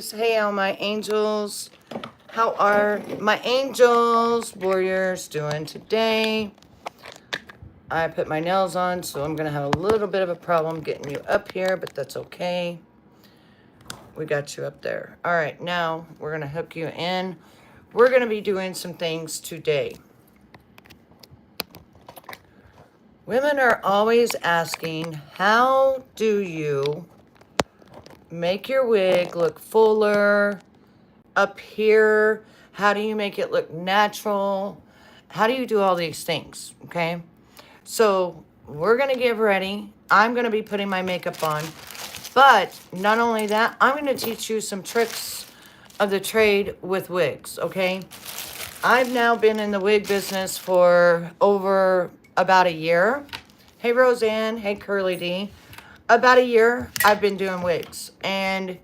guys. Hey, all my angels. How are my angels, warriors doing today? I put my nails on, so I'm going to have a little bit of a problem getting you up here, but that's okay. We got you up there. All right, now we're going to hook you in. We're going to be doing some things today. Women are always asking, how do you make your wig look fuller up here? How do you make it look natural? How do you do all these things? Okay, so we're gonna get ready. I'm gonna be putting my makeup on, but not only that, I'm gonna teach you some tricks of the trade with wigs. Okay, I've now been in the wig business for over about a year. Hey Roseanne, hey Curly D. About a year I've been doing wigs, and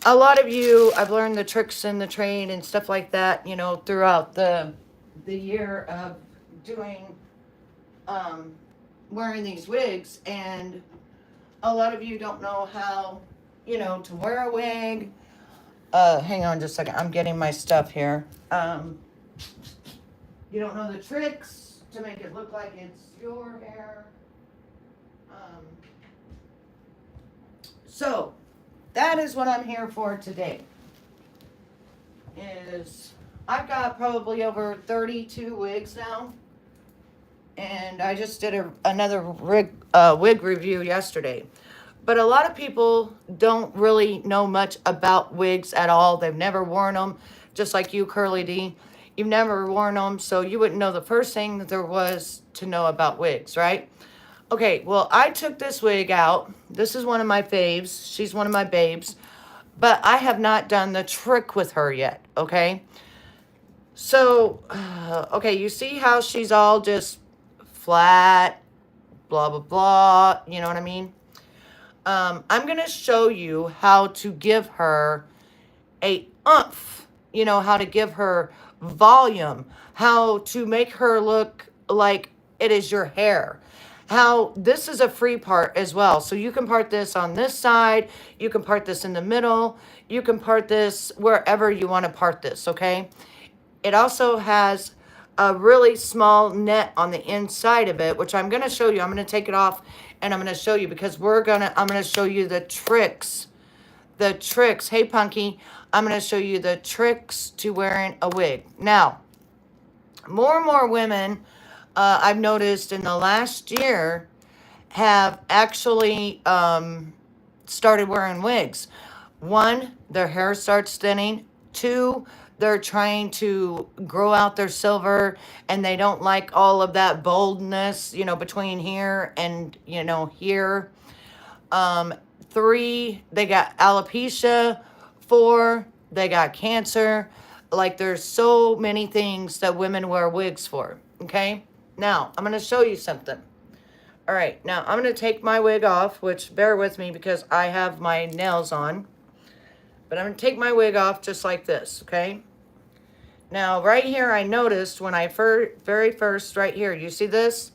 a lot of you, I've learned the tricks in the trade and stuff like that, you know, throughout the year of doing, wearing these wigs. And a lot of you don't know how, you know, to wear a wig. Hang on just a second. I'm getting my stuff here. You don't know the tricks to make it look like it's your hair. So that is what I'm here for today. I've got probably over 32 wigs now, and I just did another wig review yesterday. But a lot of people don't really know much about wigs at all. They've never worn them, just like you, Curly D. You've never worn them, so you wouldn't know the first thing that there was to know about wigs, right? Okay, well, I took this wig out. This is one of my faves. She's one of my babes. But I have not done the trick with her yet, okay? So, okay, you see how she's all just flat, blah, blah, blah. You know what I mean? I'm going to show you how to give her a oomph. You know, how to give her volume. How to make her look like it is your hair. How this is a free part as well. So you can part this on this side. You can part this in the middle. You can part this wherever you want to part this, okay? It also has a really small net on the inside of it, which I'm going to show you. I'm going to take it off and I'm going to show you because I'm going to show you the tricks. The tricks. Hey, Punky. I'm going to show you the tricks to wearing a wig. Now, more and more women, I've noticed in the last year, have actually started wearing wigs. One, their hair starts thinning. Two, they're trying to grow out their silver and they don't like all of that boldness, you know, between here and, you know, here. 3, they got alopecia. 4, they got cancer. Like, there's so many things that women wear wigs for, okay? Now, I'm going to show you something. All right, now I'm going to take my wig off, which bear with me because I have my nails on. But I'm going to take my wig off just like this, okay? Now, right here, I noticed when I very first, right here, you see this?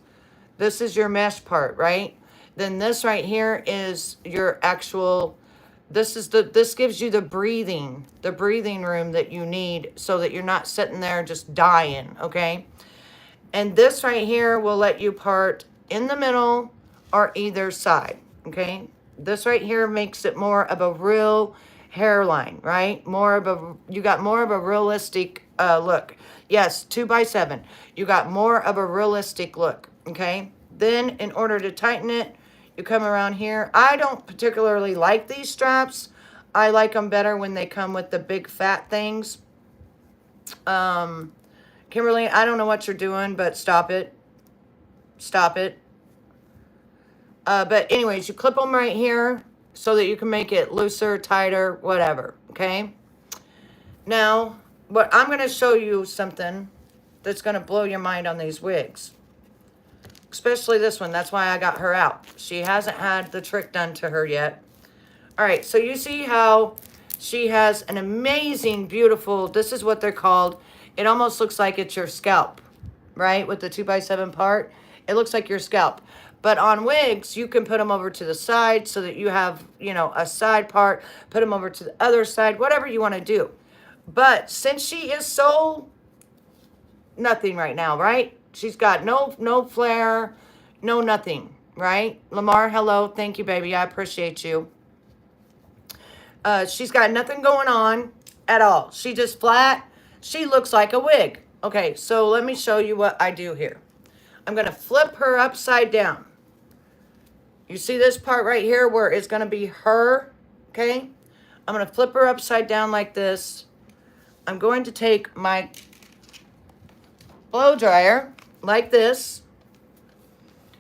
This is your mesh part, right? Then this right here is your actual, this gives you the breathing room that you need so that you're not sitting there just dying, okay? And this right here will let you part in the middle or either side, okay? This right here makes it more of a real hairline, right? You got more of a realistic look. Yes, 2x7. You got more of a realistic look, okay? Then in order to tighten it, you come around here. I don't particularly like these straps. I like them better when they come with the big fat things. Kimberly, I don't know what you're doing, but stop it. Stop it. But anyways, you clip them right here so that you can make it looser, tighter, whatever, okay? Now, I'm going to show you something that's going to blow your mind on these wigs. Especially this one. That's why I got her out. She hasn't had the trick done to her yet. All right, so you see how she has an amazing, beautiful, this is what they're called. It almost looks like it's your scalp, right? With the 2x7 part. It looks like your scalp. But on wigs, you can put them over to the side so that you have, you know, a side part, put them over to the other side, whatever you want to do. But since she is so nothing right now, right? She's got no flare, no nothing, right? Lamar, hello. Thank you, baby. I appreciate you. She's got nothing going on at all. She just flat. She looks like a wig. Okay, so let me show you what I do here. I'm going to flip her upside down. You see this part right here where it's going to be her, okay? I'm going to flip her upside down like this. I'm going to take my blow dryer like this.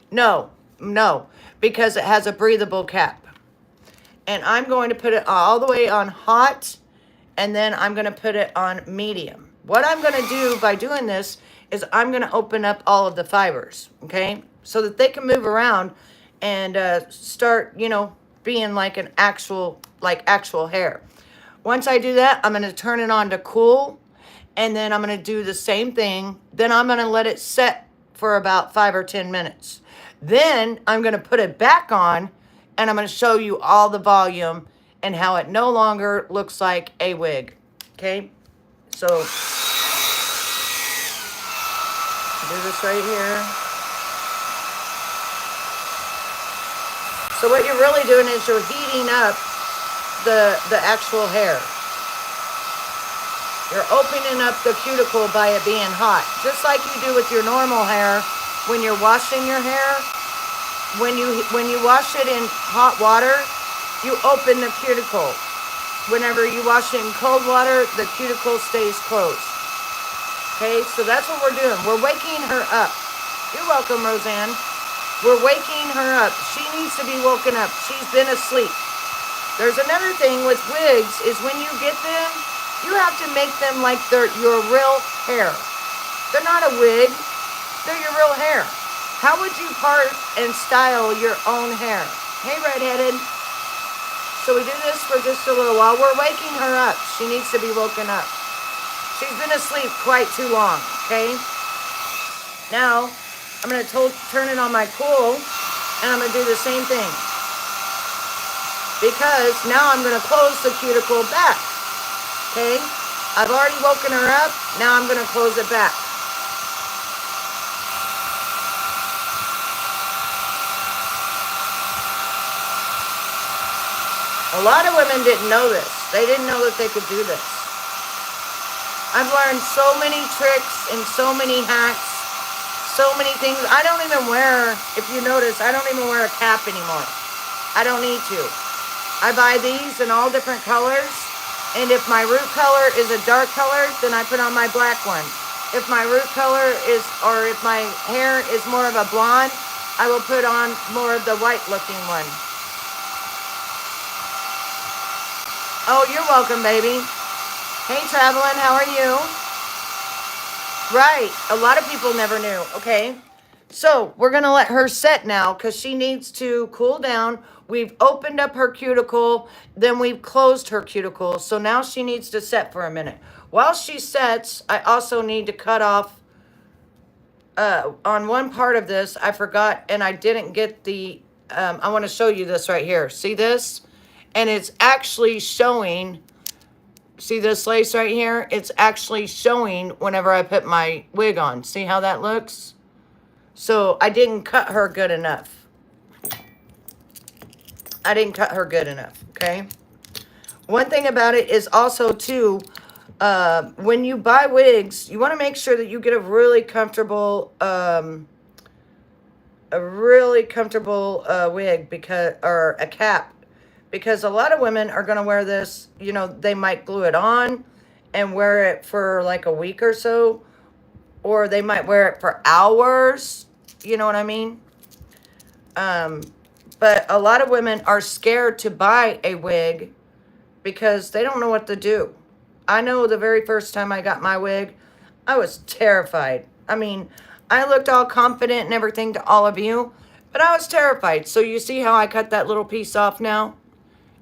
No, because it has a breathable cap. And I'm going to put it all the way on hot, and then I'm going to put it on medium. What I'm going to do by doing this is I'm going to open up all of the fibers, okay? So that they can move around and start, you know, being like an actual hair. Once I do that, I'm going to turn it on to cool, and then I'm going to do the same thing. Then I'm going to let it set for about 5 or 10 minutes. Then I'm going to put it back on, and I'm going to show you all the volume and how it no longer looks like a wig. Okay? So, do this right here. So what you're really doing is you're heating up the actual hair. You're opening up the cuticle by it being hot. Just like you do with your normal hair when you're washing your hair. When you wash it in hot water, you open the cuticle. Whenever you wash it in cold water, the cuticle stays closed. Okay, so that's what we're doing. We're waking her up. You're welcome, Roseanne. We're waking her up. She needs to be woken up. She's been asleep. There's another thing with wigs is when you get them, you have to make them like they're your real hair. They're not a wig. They're your real hair. How would you part and style your own hair? Hey, redheaded. So we do this for just a little while. We're waking her up. She needs to be woken up. She's been asleep quite too long, okay? Now, I'm going to turn it on my cool, and I'm going to do the same thing. Because now I'm going to close the cuticle back, okay? I've already woken her up. Now I'm going to close it back. A lot of women didn't know this. They didn't know that they could do this. I've learned so many tricks and so many hacks, so many things. I don't even wear, if you notice, I don't even wear a cap anymore. I don't need to. I buy these in all different colors. And if my root color is a dark color, then I put on my black one. If my root color is, or if my hair is more of a blonde, I will put on more of the white looking one. Oh, you're welcome, baby. Hey, Travelin', how are you? Right, a lot of people never knew, okay? So, we're going to let her set now because she needs to cool down. We've opened up her cuticle, then we've closed her cuticle. So now she needs to set for a minute. While she sets, I also need to cut off, on one part of this, I forgot, and I didn't get the, I want to show you this right here. See this? And it's actually showing, see this lace right here? It's actually showing whenever I put my wig on. See how that looks? So I didn't cut her good enough. I didn't cut her good enough, okay? One thing about it is also, too, when you buy wigs, you want to make sure that you get a really comfortable, wig, because, or a cap. Because a lot of women are going to wear this, you know, they might glue it on and wear it for like a week or so. Or they might wear it for hours. You know what I mean? But a lot of women are scared to buy a wig because they don't know what to do. I know the very first time I got my wig, I was terrified. I mean, I looked all confident and everything to all of you, but I was terrified. So you see how I cut that little piece off now?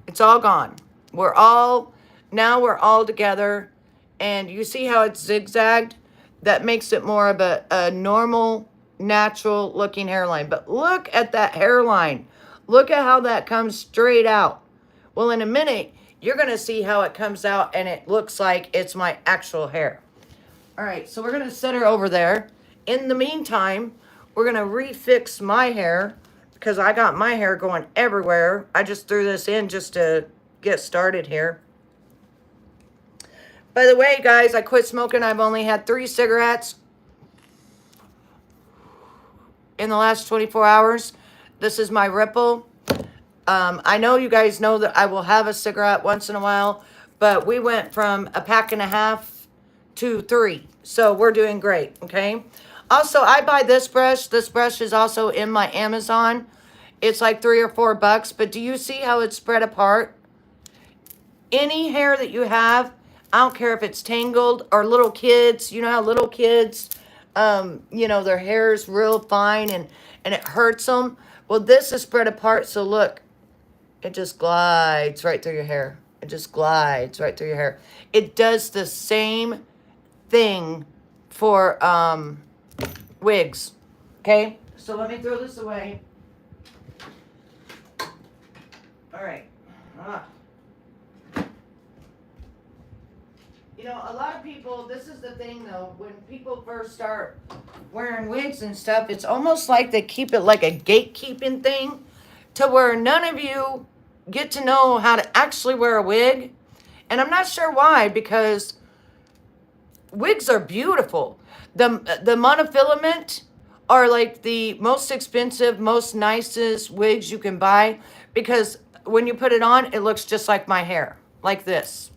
It's all gone. Now we're all together. And you see how it's zigzagged? That makes it more of a normal natural looking hairline. But look at that hairline. Look at how that comes straight out. Well, in a minute, you're going to see how it comes out and it looks like it's my actual hair. All right, so we're going to set her over there. In the meantime, we're going to refix my hair because I got my hair going everywhere. I just threw this in just to get started here. By the way, guys, I quit smoking. I've only had 3 cigarettes in the last 24 hours. This is my Ripple. I know you guys know that I will have a cigarette once in a while, but we went from a pack and a half to 3. So we're doing great, okay? Also, I buy this brush. This brush is also in my Amazon. It's like $3 or $4, but do you see how it's spread apart? Any hair that you have, I don't care if it's tangled or little kids. You know how little kids, you know, their hair is real fine and it hurts them? Well, this is spread apart, so look. It just glides right through your hair. It just glides right through your hair. It does the same thing for wigs. Okay? So let me throw this away. All right. You know, a lot of people, this is the thing though, when people first start wearing wigs and stuff, it's almost like they keep it like a gatekeeping thing to where none of you get to know how to actually wear a wig. And I'm not sure why, because wigs are beautiful. The monofilament are like the most expensive, most nicest wigs you can buy, because when you put it on, it looks just like my hair, like this.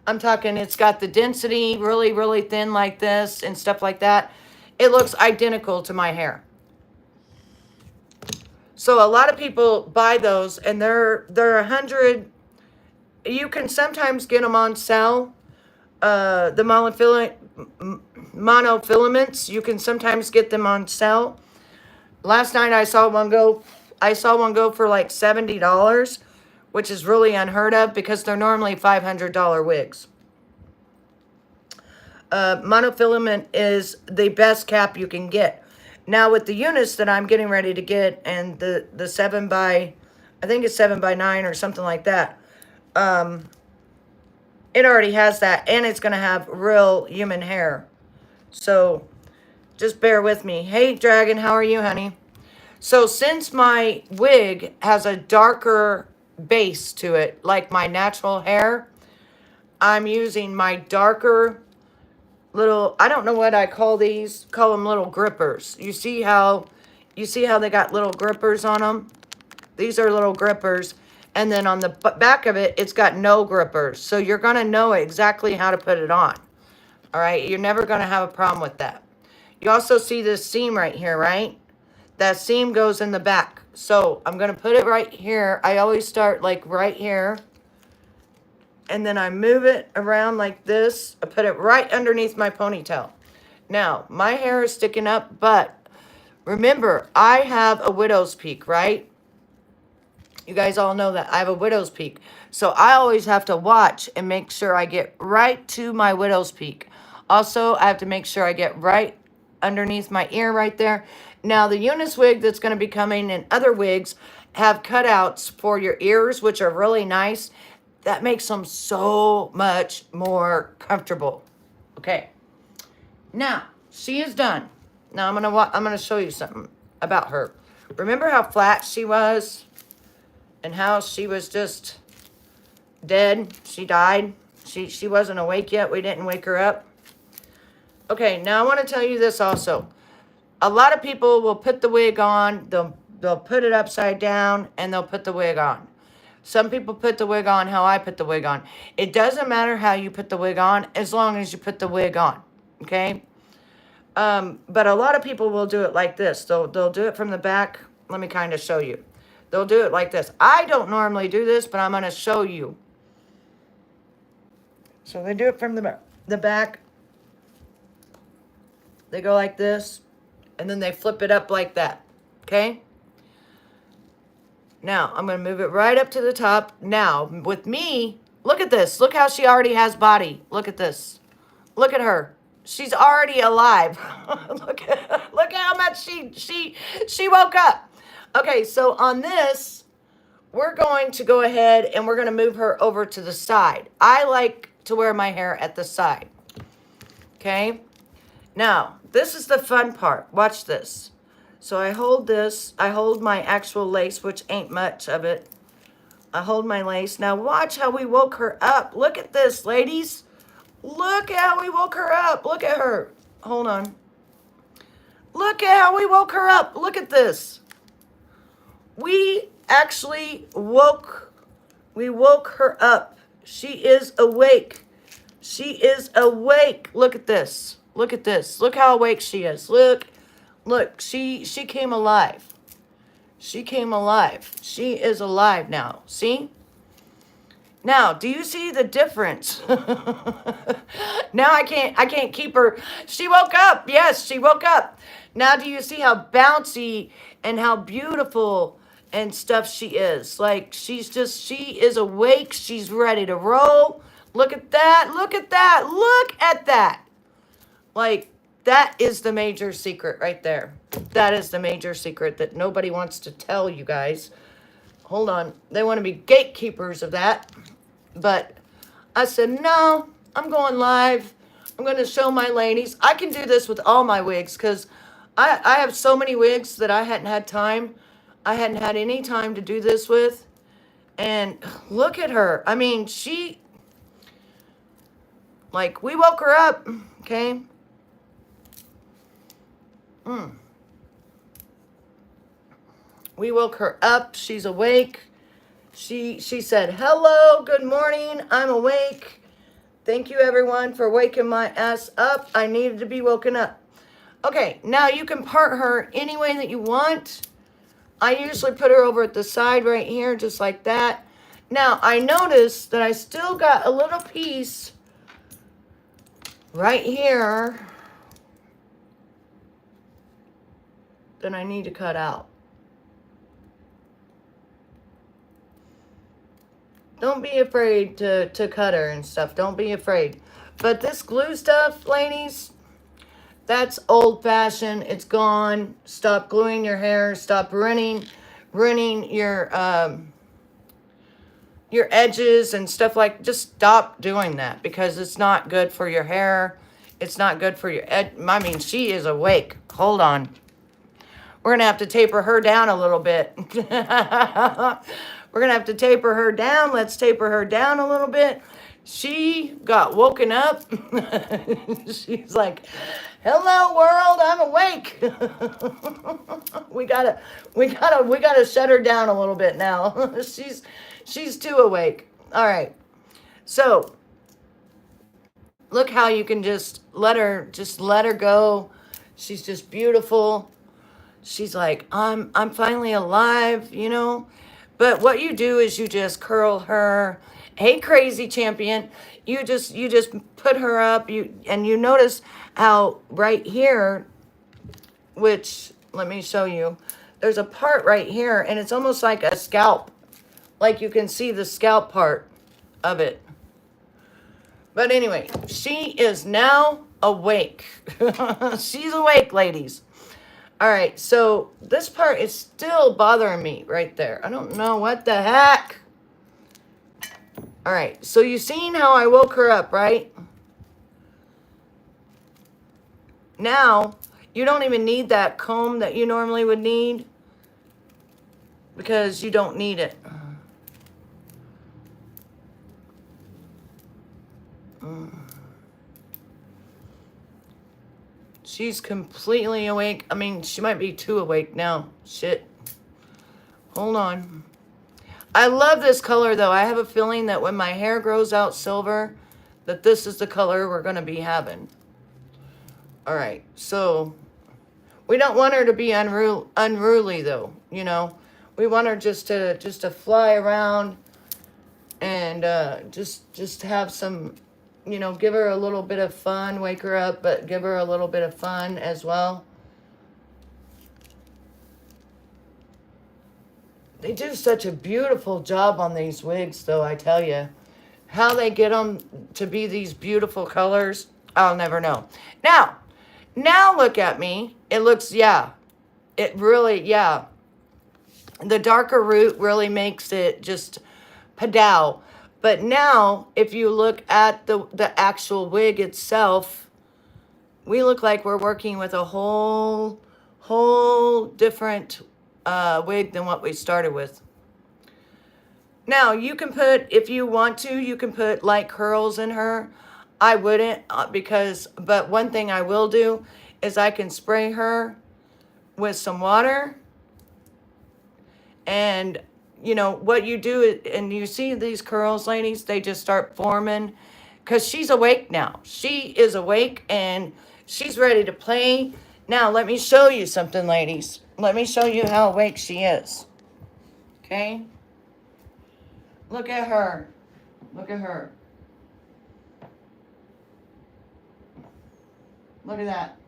I'm talking, it's got the density really, really thin like this and stuff like that. It looks identical to my hair. So a lot of people buy those and they're $100. You can sometimes get them on sale. The monofilaments, you can sometimes get them on sale. Last night I saw one go for like $70, which is really unheard of because they're normally $500 wigs. Monofilament is the best cap you can get. Now with the units that I'm getting ready to get and the 7 by, I think it's 7 by 9 or something like that. It already has that, and it's going to have real human hair. So just bear with me. Hey Dragon, how are you, honey? So since my wig has a darker base to it, like my natural hair, I'm using my darker little, I don't know what I call these, call them little grippers. You see how they got little grippers on them? These are little grippers. And then on the back of it, it's got no grippers. So you're going to know exactly how to put it on. All right? You're never going to have a problem with that. You also see this seam right here, right? That seam goes in the back. So I'm going to put it right here. I always start like right here. And then I move it around like this. I put it right underneath my ponytail. Now, my hair is sticking up, but remember, I have a widow's peak, right? You guys all know that I have a widow's peak. So I always have to watch and make sure I get right to my widow's peak. Also, I have to make sure I get right underneath my ear right there. Now, the Eunice wig that's going to be coming and other wigs have cutouts for your ears, which are really nice. That makes them so much more comfortable. Okay. Now, she is done. Now, I'm gonna show you something about her. Remember how flat she was? And how she was just dead? She died. She wasn't awake yet. We didn't wake her up. Okay, now I want to tell you this also. A lot of people will put the wig on. They'll put it upside down and they'll put the wig on. Some people put the wig on how I put the wig on. It doesn't matter how you put the wig on as long as you put the wig on. Okay? But a lot of people will do it like this. They'll do it from the back. Let me kind of show you. They'll do it like this. I don't normally do this, but I'm going to show you. So they do it from the back. They go like this. And then they flip it up like that. Okay? Now, I'm going to move it right up to the top. Now, with me, look at this. Look how she already has body. Look at this. Look at her. She's already alive. Look at how much she woke up. Okay, so on this, we're going to go ahead and we're going to move her over to the side. I like to wear my hair at the side. Okay? Now, this is the fun part. Watch this. So I hold this. I hold my actual lace, which ain't much of it. I hold my lace. Now watch how we woke her up. Look at this, ladies. Look at how we woke her up. Look at her. Hold on. Look at how we woke her up. Look at this. We actually woke her up. She is awake. She is awake. Look at this. Look at this. Look how awake she is. Look, she came alive. She came alive. She is alive now. See? Now, do you see the difference? Now I can't keep her. She woke up. Yes, she woke up. Now do you see how bouncy and how beautiful and stuff she is? Like she is awake. She's ready to roll. Look at that. Look at that. Look at that. Like that is the major secret right there. That is the major secret that nobody wants to tell you guys. Hold on. They want to be gatekeepers of that. But I said, no, I'm going live. I'm going to show my ladies. I can do this with all my wigs because I have so many wigs that I hadn't had time. I hadn't had any time to do this with. And look at her. I mean, we woke her up, okay? We woke her up. She's awake. She said, hello, good morning, I'm awake. Thank you, everyone, for waking my ass up. I needed to be woken up. Okay, now you can part her any way that you want. I usually put her over at the side right here, just like that. Now, I noticed that I still got a little piece right here that I need to cut out. Don't be afraid to cut her and stuff. Don't be afraid. But this glue stuff, ladies, that's old-fashioned. It's gone. Stop gluing your hair. Stop ruining your edges and stuff like. Just stop doing that because it's not good for your hair. It's not good for your I mean, she is awake. Hold on. We're going to have to taper her down a little bit. We're going to have to taper her down. Let's taper her down a little bit. She got woken up. She's like, hello world, I'm awake. we gotta shut her down a little bit now. She's too awake. All right. So look how you can just let her go. She's just beautiful. She's like, I'm finally alive, you know. But what you do is you just curl her. Hey, crazy champion. You just put her up. And you notice how right here, which let me show you. There's a part right here, and it's almost like a scalp. Like you can see the scalp part of it. But anyway, she is now awake. She's awake, ladies. All right, so this part is still bothering me right there. I don't know what the heck. All right, so you seen how I woke her up, right? Now, you don't even need that comb that you normally would need because you don't need it. She's completely awake. I mean, she might be too awake now. Shit. Hold on. I love this color, though. I have a feeling that when my hair grows out silver, that this is the color we're going to be having. All right. So, we don't want her to be unruly, though. You know, we want her just to fly around and just have some, you know, give her a little bit of fun, wake her up, but give her a little bit of fun as well. They do such a beautiful job on these wigs, though, I tell you. How they get them to be these beautiful colors. I'll never know. Now look at me. It looks, yeah. It really, yeah. The darker root really makes it just padow. But now, if you look at the actual wig itself, we look like we're working with a whole different wig than what we started with. Now, you can put, if you want to, you can put light curls in her. I wouldn't but one thing I will do is I can spray her with some water. And, you know, what you do, and you see these curls, ladies, they just start forming because she's awake now. She is awake and she's ready to play. Now, let me show you something, ladies. Let me show you how awake she is. Okay? Look at her. Look at her. Look at that.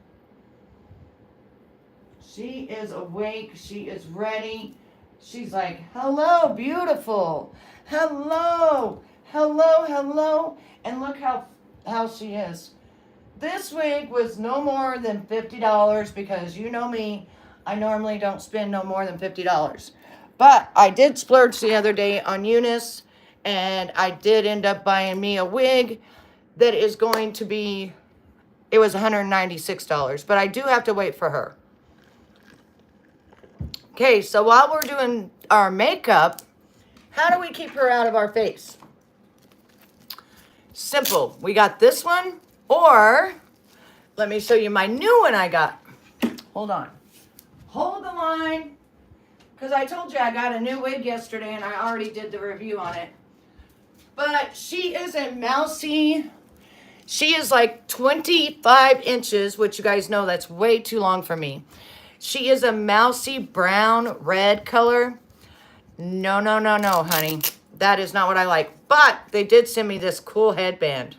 She is awake. She is ready. She's like, hello, beautiful. Hello. Hello, hello. And look how she is. This wig was no more than $50 because you know me. I normally don't spend no more than $50. But I did splurge the other day on Eunice. And I did end up buying me a wig that is going to be, it was $196. But I do have to wait for her. Okay, so while we're doing our makeup, how do we keep her out of our face? Simple. We got this one, or let me show you my new one I got. Hold on. Hold the line, because I told you I got a new wig yesterday, and I already did the review on it. But she is a mousy. She is like 25 inches, which you guys know that's way too long for me. She is a mousy brown red color. No, no, no, no, honey. That is not what I like. But they did send me this cool headband.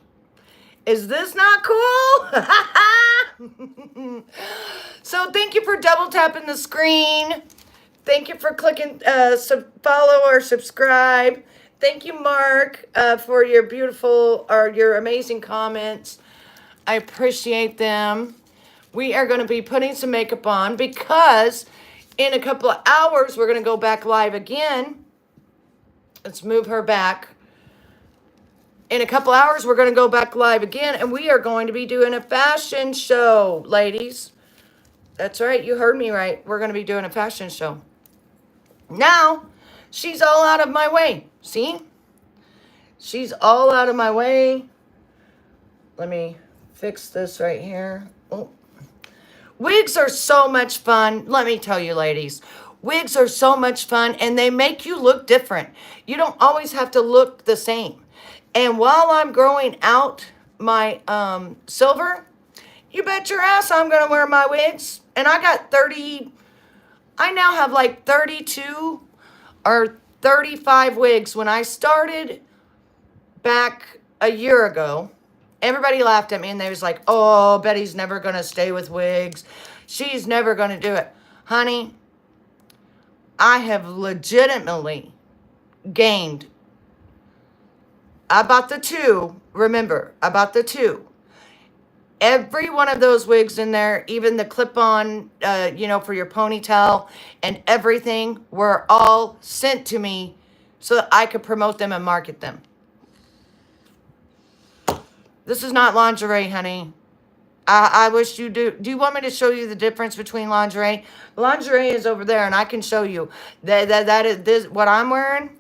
Is this not cool? So thank you for double tapping the screen. Thank you for clicking follow or subscribe. Thank you, Mark, for your beautiful or your amazing comments. I appreciate them. We are going to be putting some makeup on because in a couple of hours, we're going to go back live again. Let's move her back. In a couple hours, we're going to go back live again, and we are going to be doing a fashion show, ladies. That's right. You heard me right. We're going to be doing a fashion show. Now, she's all out of my way. See? She's all out of my way. Let me fix this right here. Oh. Wigs are so much fun. Let me tell you, ladies. Wigs are so much fun, and they make you look different. You don't always have to look the same. And while I'm growing out my silver, you bet your ass I'm going to wear my wigs. And I got 30, I now have like 32 or 35 wigs. When I started back a year ago, everybody laughed at me and they was like, oh, Betty's never going to stay with wigs. She's never going to do it. Honey, I have legitimately gained. I bought the two. Remember, I bought the two. Every one of those wigs in there, even the clip-on, for your ponytail and everything, were all sent to me so that I could promote them and market them. This is not lingerie, honey. I wish you do. Do you want me to show you the difference between lingerie? Lingerie is over there, and I can show you. That is this. What I'm wearing?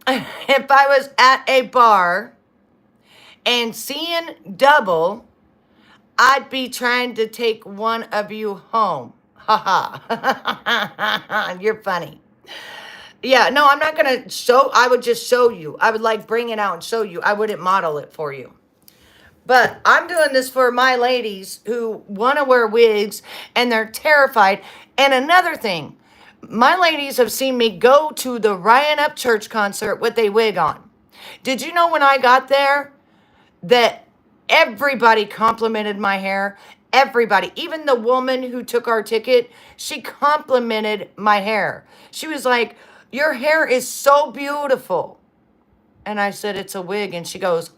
If I was at a bar and seeing double, I'd be trying to take one of you home. Ha ha. You're funny. Yeah, no, I'm not going to show. I would just show you. I would like bring it out and show you. I wouldn't model it for you. But I'm doing this for my ladies who want to wear wigs and they're terrified. And another thing, my ladies have seen me go to the Ryan Up Church concert with a wig on. Did you know when I got there that everybody complimented my hair? Everybody, even the woman who took our ticket, she complimented my hair. She was like, your hair is so beautiful. And I said, it's a wig. And she goes,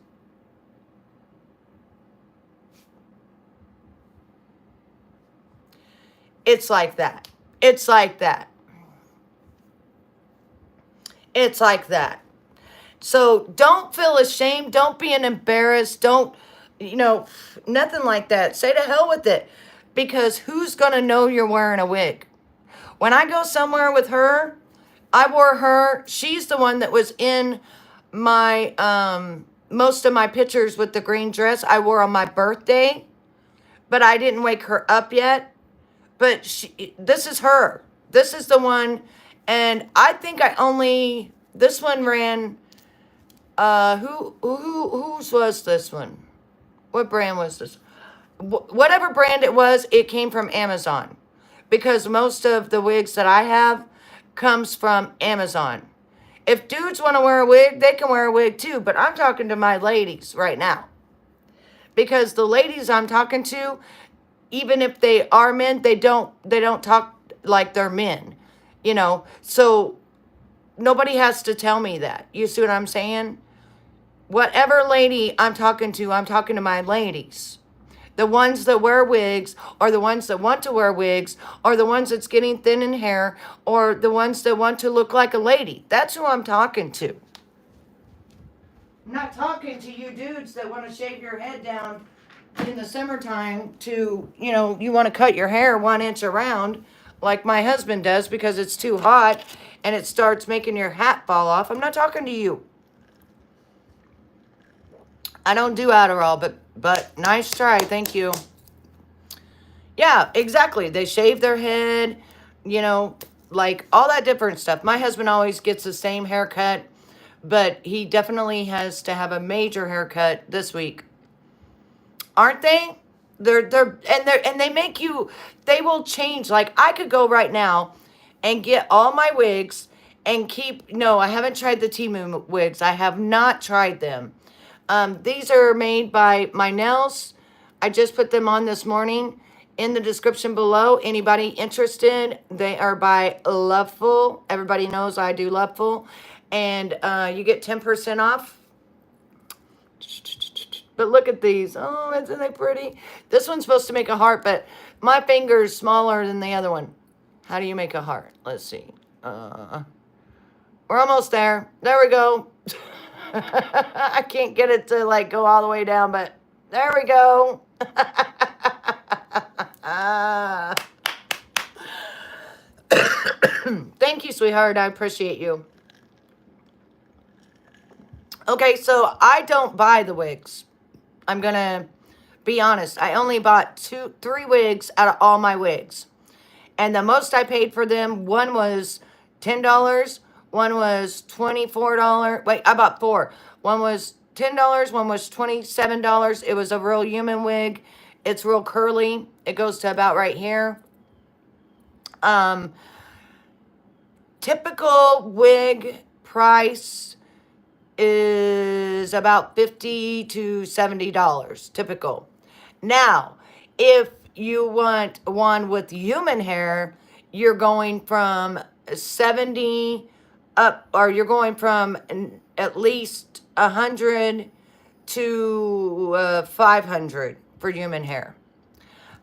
it's like that. It's like that. It's like that. So don't feel ashamed. Don't be embarrassed. Don't, nothing like that. Say to hell with it. Because who's going to know you're wearing a wig? When I go somewhere with her, I wore her. She's the one that was in my, most of my pictures with the green dress I wore on my birthday. But I didn't wake her up yet. But this is her. This is the one. And I think this one ran, whose was this one? What brand was this? Whatever brand it was, it came from Amazon. Because most of the wigs that I have comes from Amazon. If dudes want to wear a wig, they can wear a wig too. But I'm talking to my ladies right now. Because the ladies I'm talking to, even if they are men, they don't talk like they're men. So nobody has to tell me that. You see what I'm saying? Whatever lady I'm talking to my ladies. The ones that wear wigs, or the ones that want to wear wigs, or the ones that's getting thin in hair, or the ones that want to look like a lady. That's who I'm talking to. I'm not talking to you dudes that want to shave your head down in the summertime to, you want to cut your hair 1 inch around like my husband does because it's too hot and it starts making your hat fall off. I'm not talking to you. I don't do Adderall, but nice try. Thank you. Yeah, exactly. They shave their head, like all that different stuff. My husband always gets the same haircut, but he definitely has to have a major haircut this week. Aren't they? And they make you, they will change. Like I could go right now and get all my wigs and no, I haven't tried the Temu wigs. I have not tried them. These are made by my nails. I just put them on this morning in the description below. Anybody interested? They are by Loveful. Everybody knows I do Loveful. And you get 10% off. But look at these. Oh, isn't they pretty? This one's supposed to make a heart, but my finger's smaller than the other one. How do you make a heart? Let's see. We're almost there. There we go. I can't get it to like go all the way down, but there we go. Thank you, sweetheart. I appreciate you. Okay, so I don't buy the wigs. I'm going to be honest. I only bought 3 wigs out of all my wigs. And the most I paid for them, one was $10. One was $24. Wait, I bought 4. One was $10. One was $27. It was a real human wig. It's real curly. It goes to about right here. Typical wig price is about $50 to $70. Typical. Now, if you want one with human hair, you're going from 70 up, or you're going from at least 100 to 500 for human hair.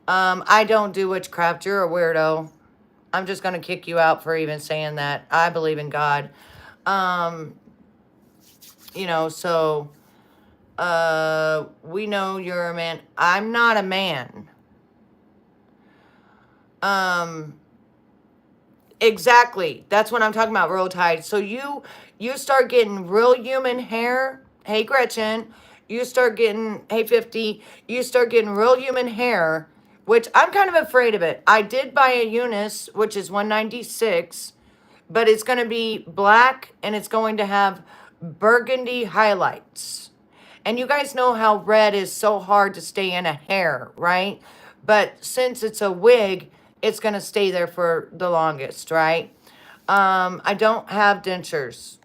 I don't do witchcraft. You're a weirdo. I'm just going to kick you out for even saying that. I believe in God. So we know you're a man. I'm not a man. Exactly. That's what I'm talking about, real tight. So you start getting real human hair. Hey, Gretchen. You start getting, hey, 50. You start getting real human hair, which I'm kind of afraid of it. I did buy a Eunice, which is $196, but it's going to be black and it's going to have burgundy highlights. And you guys know how red is so hard to stay in a hair, right? But since it's a wig, it's going to stay there for the longest, right? I don't have dentures.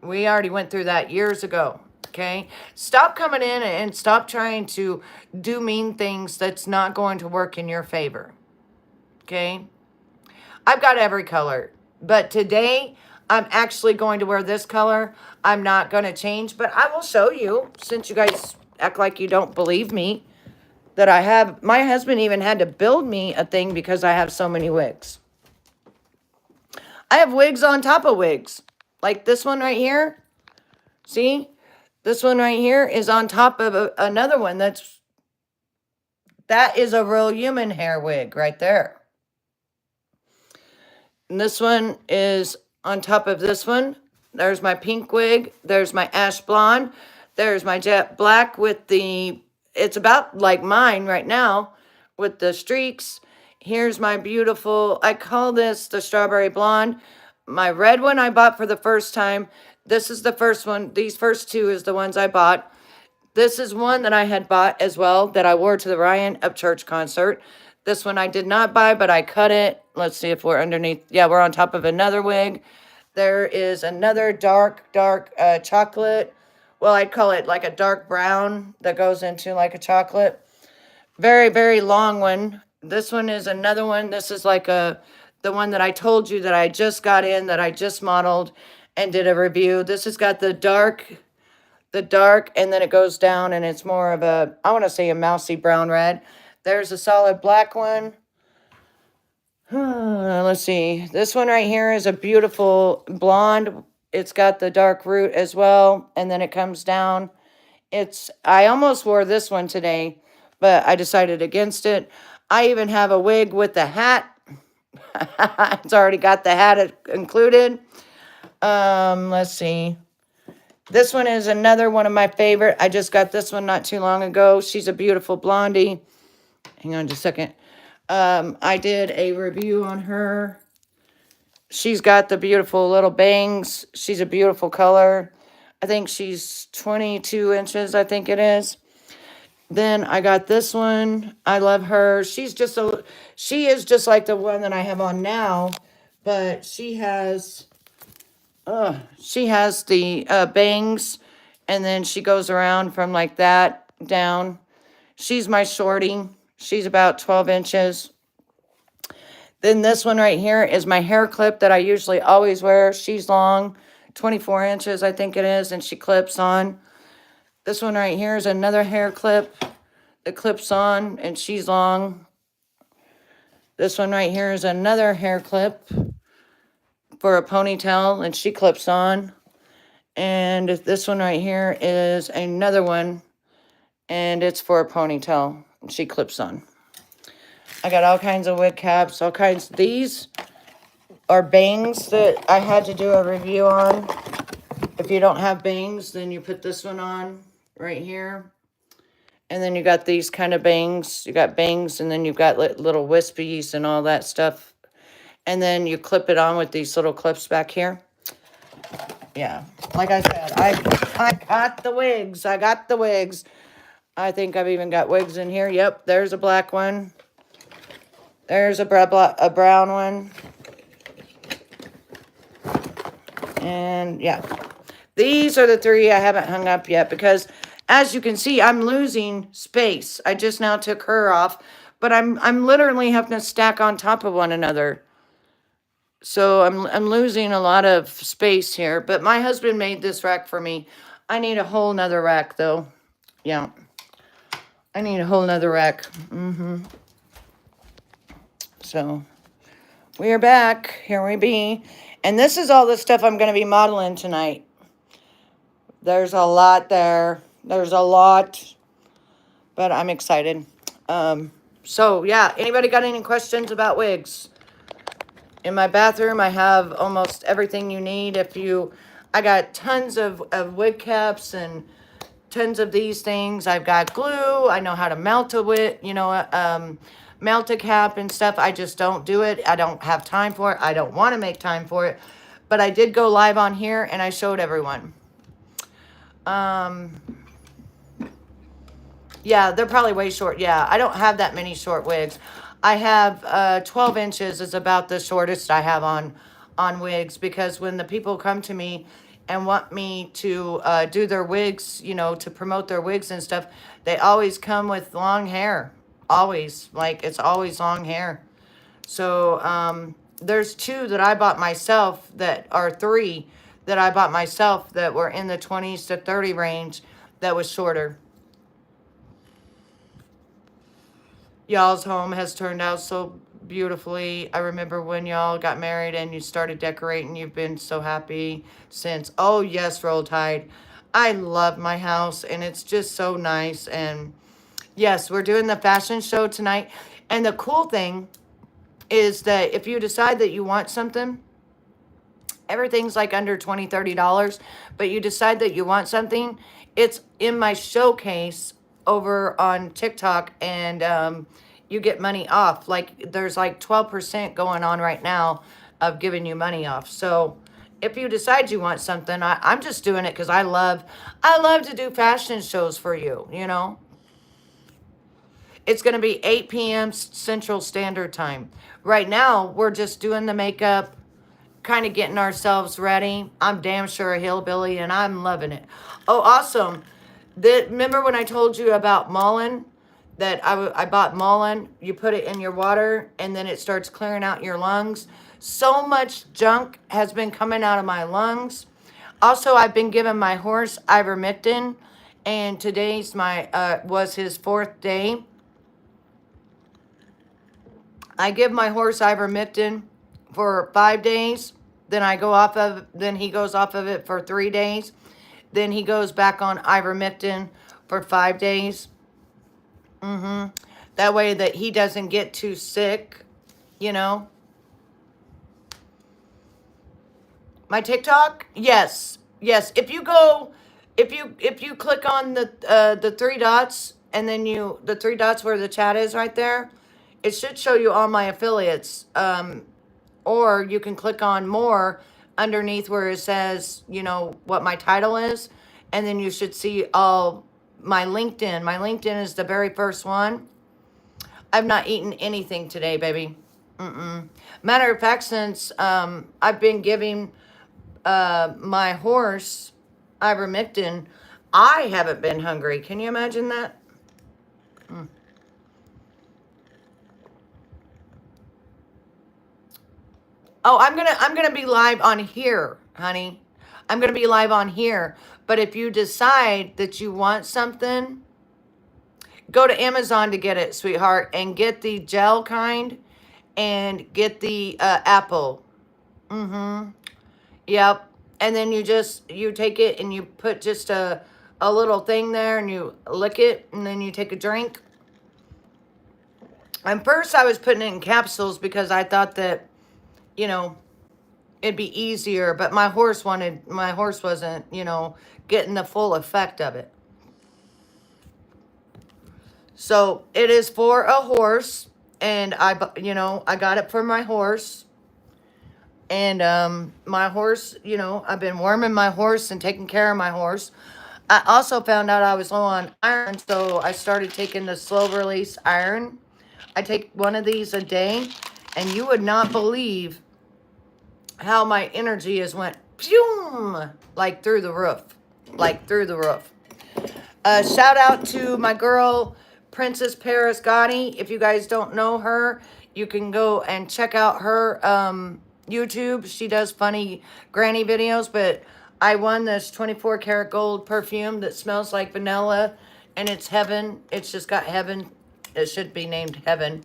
We already went through that years ago, okay? Stop coming in and stop trying to do mean things that's not going to work in your favor, okay? I've got every color, but today I'm actually going to wear this color. I'm not going to change, but I will show you, since you guys act like you don't believe me, that I have. My husband even had to build me a thing because I have so many wigs. I have wigs on top of wigs. Like this one right here. See? This one right here is on top of another one that is a real human hair wig right there. And this one is on top of this one. There's my pink wig. There's my ash blonde. There's my jet black with the, it's about like mine right now with the streaks. Here's my beautiful, I call this the strawberry blonde. My red one I bought for the first time. This is the first one. These first two is the ones I bought. This is one that I had bought as well that I wore to the Ryan Upchurch concert. This one I did not buy, but I cut it. Let's see if we're underneath. Yeah, we're on top of another wig. There is another dark chocolate. Well, I'd call it like a dark brown that goes into like a chocolate. Very, very long one. This one is another one. This is like the one that I told you that I just got in, that I just modeled and did a review. This has got the dark, and then it goes down and it's more of a, I want to say a mousy brown red. There's a solid black one. Let's see. This one right here is a beautiful blonde. It's got the dark root as well. And then it comes down. I almost wore this one today, but I decided against it. I even have a wig with the hat. It's already got the hat included. Let's see. This one is another one of my favorite. I just got this one not too long ago. She's a beautiful blondie. Hang on just a second. I did a review on her. She's got the beautiful little bangs. She's a beautiful color. I think she's 22 inches, I think it is. Then I got this one. I love her. She is just like the one that I have on now, but she has the bangs, and then she goes around from like that down. She's my shorty. She's about 12 inches. Then this one right here is my hair clip that I usually always wear. She's long, 24 inches, I think it is, and she clips on. This one right here is another hair clip that clips on, and she's long. This one right here is another hair clip for a ponytail, and she clips on. And this one right here is another one, and it's for a ponytail, and she clips on. I got all kinds of wig caps, all kinds. These are bangs that I had to do a review on. If you don't have bangs, then you put this one on right here. And then you got these kind of bangs. You got bangs, and then you've got little wispies and all that stuff. And then you clip it on with these little clips back here. Yeah, like I said, I got the wigs. I got the wigs. I think I've even got wigs in here. Yep, there's a black one. There's a brown one. And yeah, these are the three I haven't hung up yet because, as you can see, I'm losing space. I just now took her off, but I'm literally having to stack on top of one another. So I'm losing a lot of space here. But my husband made this rack for me. I need a whole nother rack though. Yeah, I need a whole nother rack. So we are back. Here we be. And this is all the stuff I'm going to be modeling tonight. There's a lot there. There's a lot. But I'm excited. So, yeah. Anybody got any questions about wigs? In my bathroom, I have almost everything you need. I got tons of wig caps and tons of these things. I've got glue. I know how to melt a wig, melt a cap and stuff. I just don't do it. I don't have time for it. I don't want to make time for it. But I did go live on here and I showed everyone. Yeah, they're probably way short. Yeah, I don't have that many short wigs. I have 12 inches is about the shortest I have on wigs, because when the people come to me and want me to do their wigs, to promote their wigs and stuff, they always come with long hair. Always. Like, it's always long hair. So, there's 2 that I bought myself that are 3 that I bought myself that were in the 20s to 30 range that was shorter. Y'all's home has turned out so beautifully. I remember when y'all got married and you started decorating. You've been so happy since. Oh, yes, Roll Tide. I love my house, and it's just so nice. And yes, we're doing the fashion show tonight. And the cool thing is that if you decide that you want something, everything's like under $20, $30, but you decide that you want something, it's in my showcase over on TikTok, and you get money off. Like there's like 12% going on right now of giving you money off. So if you decide you want something, I'm just doing it because I love to do fashion shows for you, you know. It's going to be 8 p.m. Central Standard Time. Right now, we're just doing the makeup, kind of getting ourselves ready. I'm damn sure a hillbilly, and I'm loving it. Oh, awesome. Remember when I told you about Mullen? That I bought Mullen. You put it in your water, and then it starts clearing out your lungs. So much junk has been coming out of my lungs. Also, I've been giving my horse ivermectin, and today's was his 4th day. I give my horse ivermectin for 5 days. Then he goes off of it for 3 days. Then he goes back on ivermectin for 5 days. That way that he doesn't get too sick, you know. My TikTok? Yes. Yes. If you click on the 3 dots, and then the 3 dots where the chat is right there, it should show you all my affiliates. Or you can click on more underneath where it says, you know, what my title is. And then you should see all my LinkedIn. My LinkedIn is the very first one. I've not eaten anything today, baby. Matter of fact, since I've been giving my horse ivermectin, I haven't been hungry. Can you imagine that? Oh, I'm gonna be live on here, honey. I'm gonna be live on here. But if you decide that you want something, go to Amazon to get it, sweetheart, and get the gel kind, and get the apple. Yep. And then you take it and you put just a little thing there, and you lick it, and then you take a drink. And first I was putting it in capsules because I thought that, you know, it'd be easier, but my horse wasn't, you know, getting the full effect of it. So it is for a horse, and I got it for my horse. And my horse, you know, I've been warming my horse and taking care of my horse. I also found out I was low on iron, so I started taking the slow release iron. I take one of these a day, and you would not believe how my energy has went pew, like through the roof. Shout out to my girl, Princess Paris Gotti. If you guys don't know her, you can go and check out her YouTube. She does funny granny videos, but I won this 24 karat gold perfume that smells like vanilla, and it's heaven. It's just got heaven. It should be named Heaven.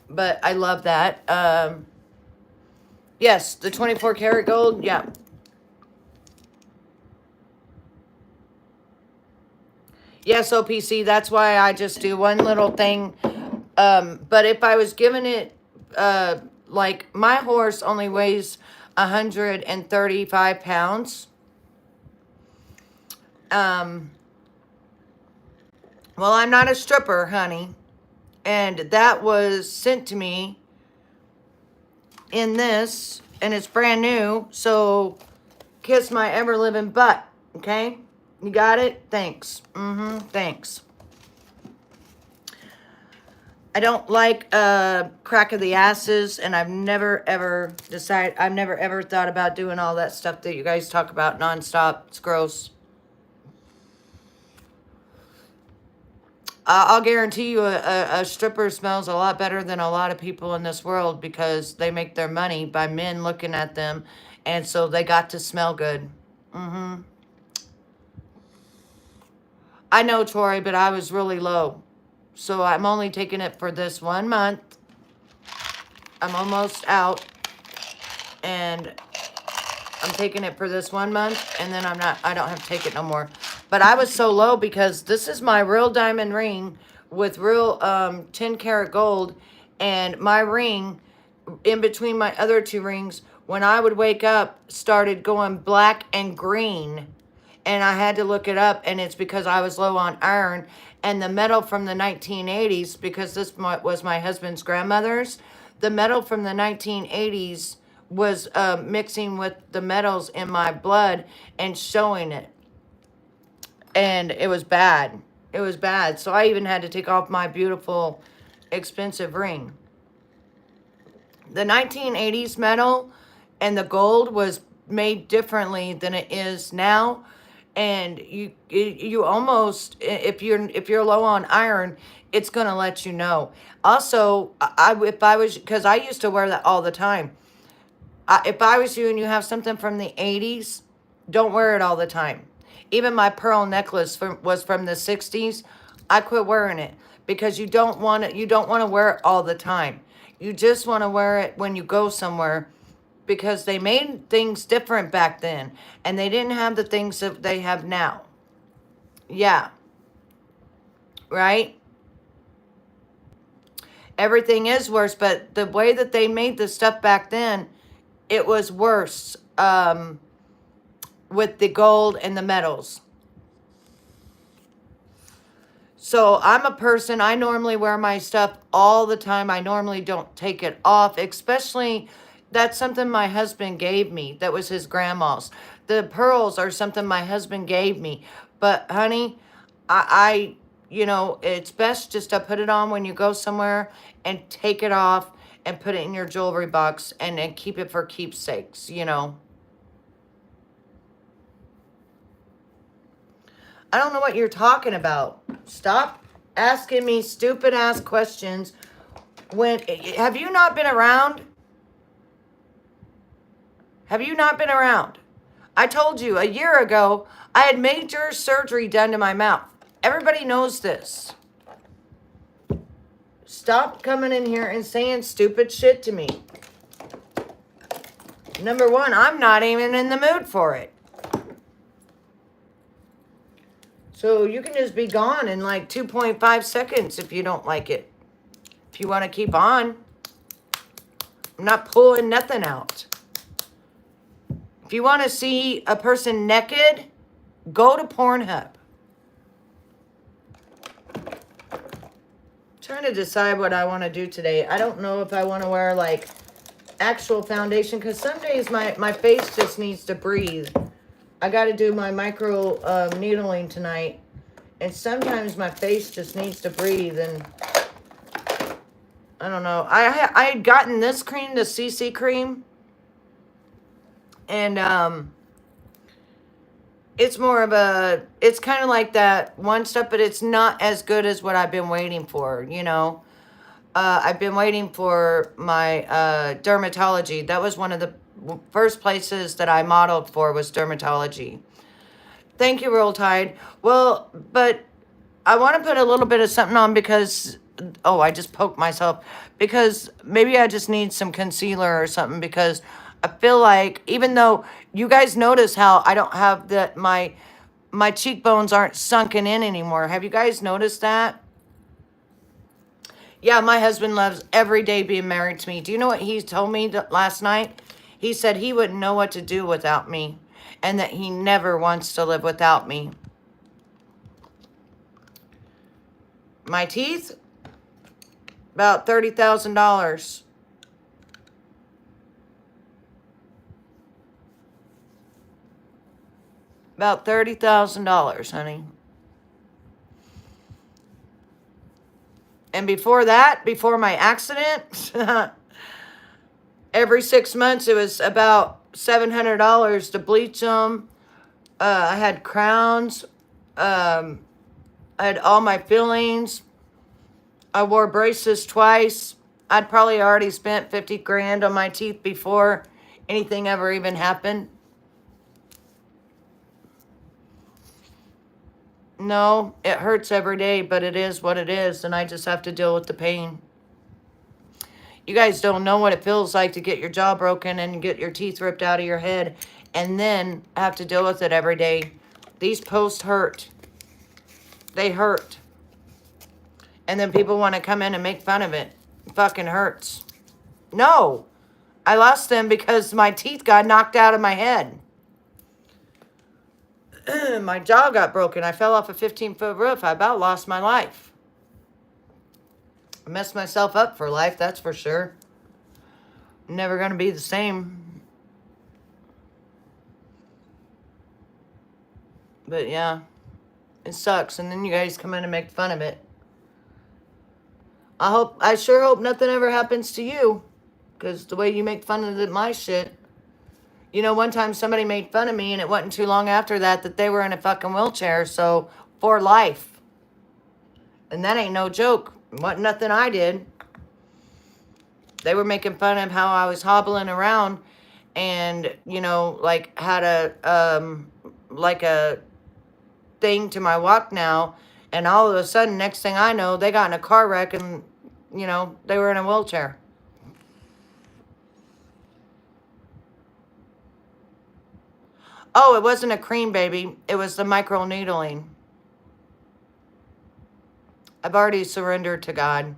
But I love that. Yes, the 24 karat gold. Yeah. Yes, OPC. That's why I just do one little thing. But if I was given it, like my horse only weighs 135 pounds. Well, I'm not a stripper, honey. And that was sent to me in this, and it's brand new. So kiss my ever-living butt, okay? You got it? Thanks. Thanks. I don't like crack of the asses, and I've never ever thought about doing all that stuff that you guys talk about nonstop. It's gross. I'll guarantee you a stripper smells a lot better than a lot of people in this world because they make their money by men looking at them. And so they got to smell good. Mm-hmm. I know, Tori, but I was really low. So I'm only taking it for this 1 month. I'm almost out. And I'm taking it for this 1 month. And then I don't have to take it no more. But I was so low because this is my real diamond ring with real 10 karat gold. And my ring, in between my other two rings, when I would wake up, started going black and green. And I had to look it up, and it's because I was low on iron. And the metal from the 1980s, because this was my husband's grandmother's, the metal from the 1980s was mixing with the metals in my blood and showing it. And it was bad. It was bad. So I even had to take off my beautiful, expensive ring. The 1980s metal and the gold was made differently than it is now. And you almost, if you're low on iron, it's going to let you know. Also, if I was, because I used to wear that all the time. If I was you and you have something from the 80s, don't wear it all the time. Even my pearl necklace was from the 60s. I quit wearing it because you don't want to wear it all the time. You just want to wear it when you go somewhere, because they made things different back then and they didn't have the things that they have now. Yeah. Right? Everything is worse, but the way that they made the stuff back then, it was worse with the gold and the metals. So I'm a person, I normally wear my stuff all the time. I normally don't take it off, especially that's something my husband gave me. That was his grandma's. The pearls are something my husband gave me. But honey, I it's best just to put it on when you go somewhere and take it off and put it in your jewelry box and keep it for keepsakes, I don't know what you're talking about. Stop asking me stupid ass questions. Have you not been around? Have you not been around? I told you a year ago, I had major surgery done to my mouth. Everybody knows this. Stop coming in here and saying stupid shit to me. Number one, I'm not even in the mood for it. So you can just be gone in like 2.5 seconds if you don't like it. If you want to keep on. I'm not pulling nothing out. If you want to see a person naked, go to Pornhub. I'm trying to decide what I want to do today. I don't know if I want to wear like actual foundation, because some days my face just needs to breathe. I got to do my micro needling tonight, and sometimes my face just needs to breathe, and I don't know. I had gotten this cream, the CC cream, and it's more of it's kind of like that one stuff, but it's not as good as what I've been waiting for, I've been waiting for my dermatology. That was one of the first places that I modeled for, was dermatology. Thank you, Roll Tide. Well, but I want to put a little bit of something on because, oh, I just poked myself, because maybe I just need some concealer or something, because I feel like, even though you guys notice how I don't have that, my cheekbones aren't sunken in anymore. Have you guys noticed that? Yeah, my husband loves every day being married to me. Do you know what he told me last night? He said he wouldn't know what to do without me, and that he never wants to live without me. My teeth? About $30,000. About $30,000, honey. And before that, before my accident, every 6 months it was about $700 to bleach them. I had crowns. I had all my fillings. I wore braces twice. I'd probably already spent 50 grand on my teeth before anything ever even happened. No, it hurts every day, but it is what it is, and I just have to deal with the pain. You guys don't know what it feels like to get your jaw broken and get your teeth ripped out of your head and then have to deal with it every day. These posts hurt. They hurt. And then people want to come in and make fun of it. It fucking hurts. No. I lost them because my teeth got knocked out of my head. My jaw got broken. I fell off a 15-foot roof. I about lost my life. I messed myself up for life, that's for sure. Never going to be the same. But yeah, it sucks. And then you guys come in and make fun of it. I sure hope nothing ever happens to you. Because the way you make fun of my shit. You know, one time somebody made fun of me and it wasn't too long after that they were in a fucking wheelchair. So, for life. And that ain't no joke. It wasn't nothing I did. They were making fun of how I was hobbling around and, you know, like had a thing to my walk now. And all of a sudden, next thing I know, they got in a car wreck and, you know, they were in a wheelchair. Oh, it wasn't a cream, baby. It was the micro needling. I've already surrendered to God.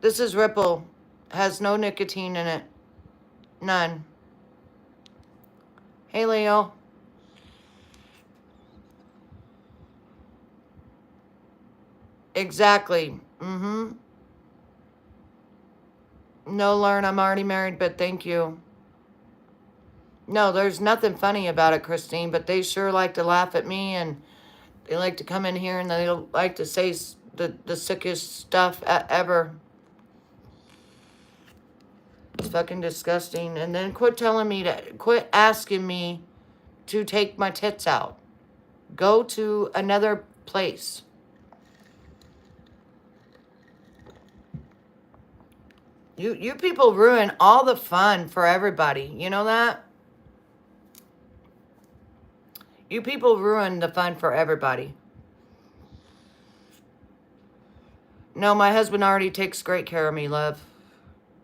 This is Ripple. Has no nicotine in it. None. Hey, Leo. Exactly. Mm-hmm. No, Lauren, I'm already married, but thank you. No, there's nothing funny about it, Christine, but they sure like to laugh at me, and they like to come in here and they like to say the sickest stuff ever. It's fucking disgusting. And then quit asking me to take my tits out. Go to another place. You people ruin all the fun for everybody. You know that? You people ruin the fun for everybody. No, my husband already takes great care of me, love.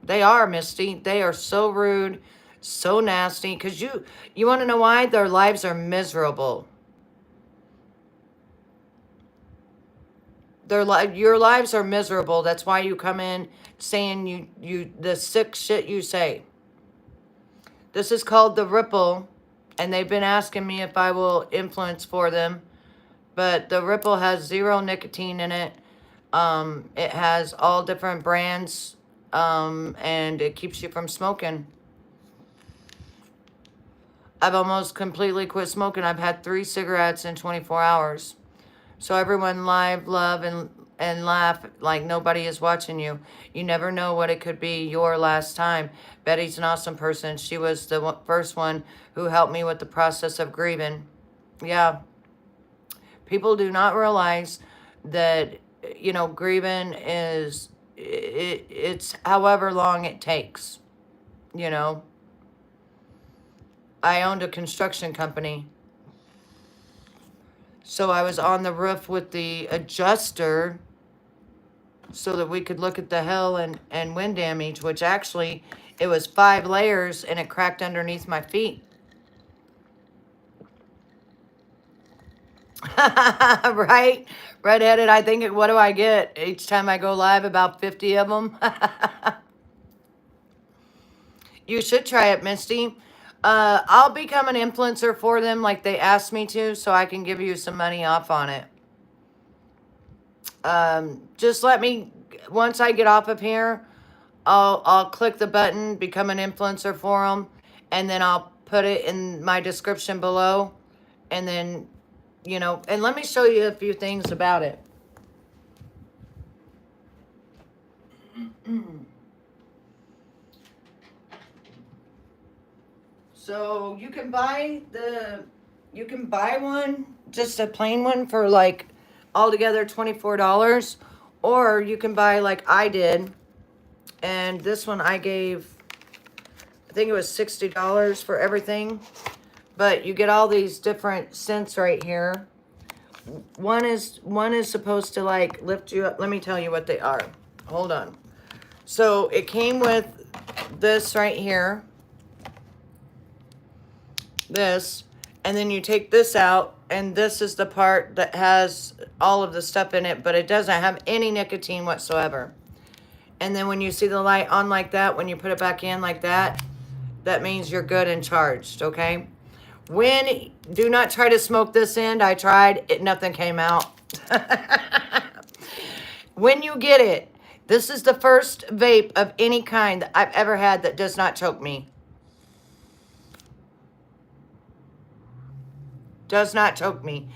They are, Misty. They are so rude, so nasty. Because you want to know why? Their lives are miserable. Your lives are miserable. That's why you come in saying the sick shit you say. This is called the Ripple, and they've been asking me if I will influence for them. But the Ripple has 0 nicotine in it. It has all different brands, and it keeps you from smoking. I've almost completely quit smoking. I've had 3 cigarettes in 24 hours. So everyone live, love, and laugh like nobody is watching you. You never know what it could be your last time. Betty's an awesome person. She was the first one who helped me with the process of grieving. Yeah. People do not realize that, you know, grieving is, it's however long it takes, you know. I owned a construction company. So I was on the roof with the adjuster so that we could look at the hail and wind damage, which actually, it was 5 layers and it cracked underneath my feet. Right? Redheaded, I think, what do I get? Each time I go live, about 50 of them. You should try it, Misty. I'll become an influencer for them like they asked me to, so I can give you some money off on it. Just let me, once I get off of here, I'll click the button, become an influencer for them, and then I'll put it in my description below, and then you know, and let me show you a few things about it. So you can buy one, just a plain one for like altogether $24, or you can buy like I did, and this one I gave, I think it was $60 for everything. But you get all these different scents right here. One is supposed to like lift you up. Let me tell you what they are. Hold on. So it came with this right here. This. And then you take this out, and this is the part that has all of the stuff in it, but it doesn't have any nicotine whatsoever. And then when you see the light on like that, when you put it back in like that, that means you're good and charged, okay? Do not try to smoke this end. I tried it, nothing came out. When you get it, this is the first vape of any kind that I've ever had that does not choke me. Does not choke me.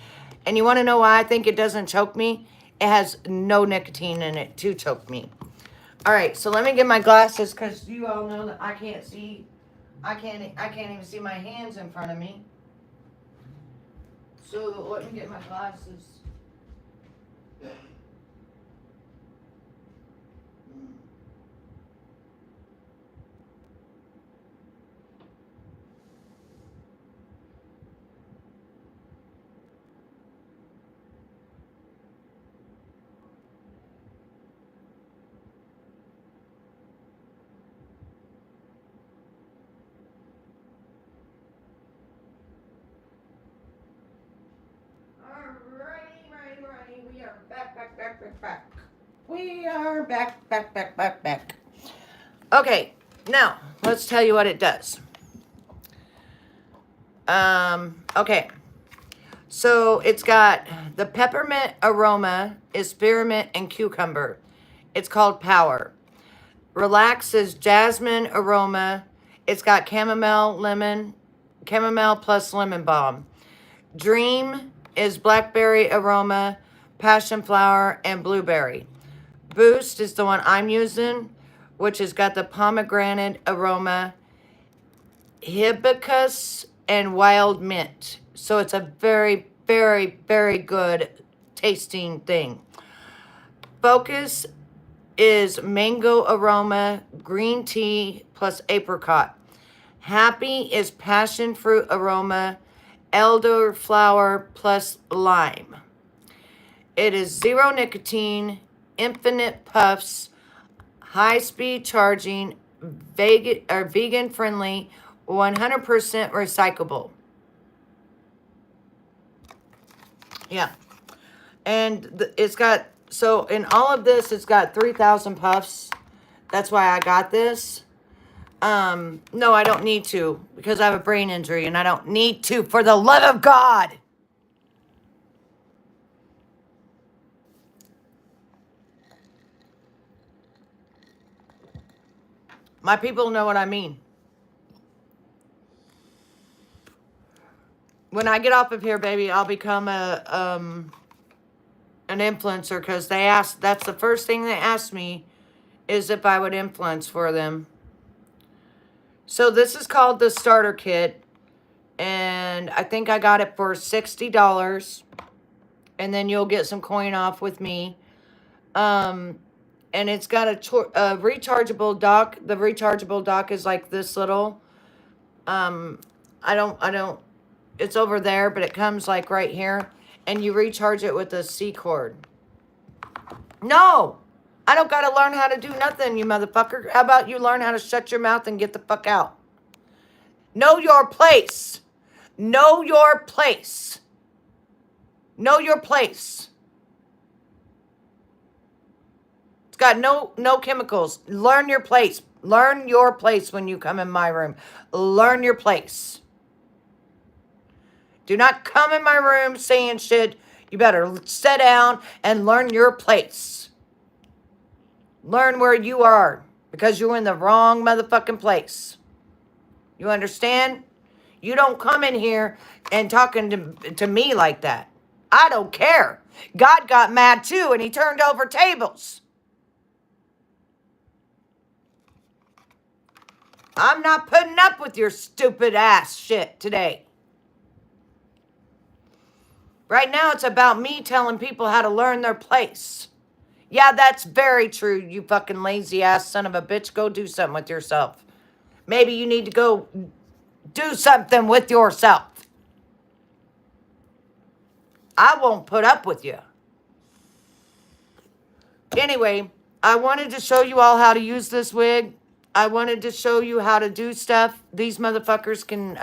And you want to know why I think it doesn't choke me? It has no nicotine in it to choke me. All right, so let me get my glasses, because you all know that I can't see. I can't even see my hands in front of me. So let me get my glasses. We are back. We are back. Okay, now let's tell you what it does. Okay. So it's got the peppermint aroma is spearmint and cucumber. It's called Power. Relax is jasmine aroma. It's got chamomile plus lemon balm. Dream is blackberry aroma, passion flower, and blueberry. Boost is the one I'm using, which has got the pomegranate aroma, hibiscus, and wild mint. So it's a very, very, very good tasting thing. Focus is mango aroma, green tea, plus apricot. Happy is passion fruit aroma, elderflower plus lime. It is 0 nicotine, infinite puffs, high-speed charging, vegan friendly, 100% recyclable. Yeah. And it's got, so in all of this, it's got 3,000 puffs. That's why I got this. No, I don't need to, because I have a brain injury and I don't need to, for the love of God. My people know what I mean. When I get off of here, baby, I'll become an influencer, because they asked, that's the first thing they asked me, is if I would influence for them. So this is called the starter kit, and I think I got it for $60, and then you'll get some coin off with me. And it's got a rechargeable dock. The rechargeable dock is like this little. I don't. It's over there, but it comes like right here, and you recharge it with a C cord. No, I don't got to learn how to do nothing, you motherfucker. How about you learn how to shut your mouth and get the fuck out? Know your place. Know your place. Know your place. It's got no chemicals. Learn your place. Learn your place when you come in my room. Learn your place. Do not come in my room saying shit. You better sit down and learn your place. Learn where you are, because you're in the wrong motherfucking place. You understand? You don't come in here and talking to me like that. I don't care. God got mad too, and he turned over tables. I'm not putting up with your stupid ass shit today. Right now, it's about me telling people how to learn their place. Yeah, that's very true, you fucking lazy ass son of a bitch. Go do something with yourself. Maybe you need to go do something with yourself. I won't put up with you. Anyway, I wanted to show you all how to use this wig. I wanted to show you how to do stuff. These motherfuckers can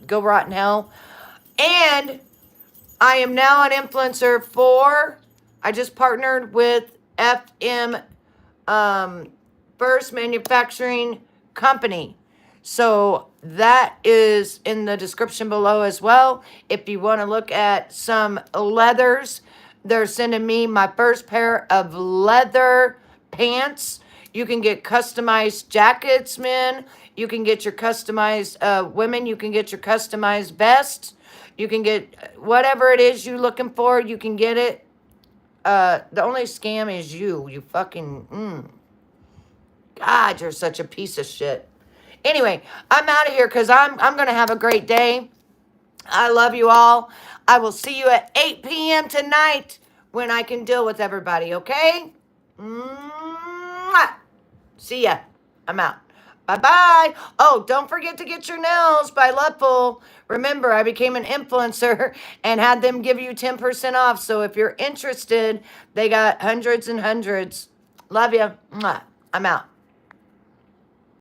go rot in hell. And I am now an influencer for, I just partnered with FM First Manufacturing Company. So that is in the description below as well. If you want to look at some leathers, they're sending me my first pair of leather pants. You can get customized jackets, men. You can get your customized women. You can get your customized vests. You can get whatever it is you're looking for. You can get it. The only scam is you fucking, God, you're such a piece of shit. Anyway, I'm out of here because I'm going to have a great day. I love you all. I will see you at 8 p.m. tonight when I can deal with everybody, okay? Mwah. See ya. I'm out. Bye-bye. Oh, don't forget to get your nails by Loveful. Remember, I became an influencer and had them give you 10% off. So if you're interested, they got hundreds and hundreds. Love you. Mwah. I'm out.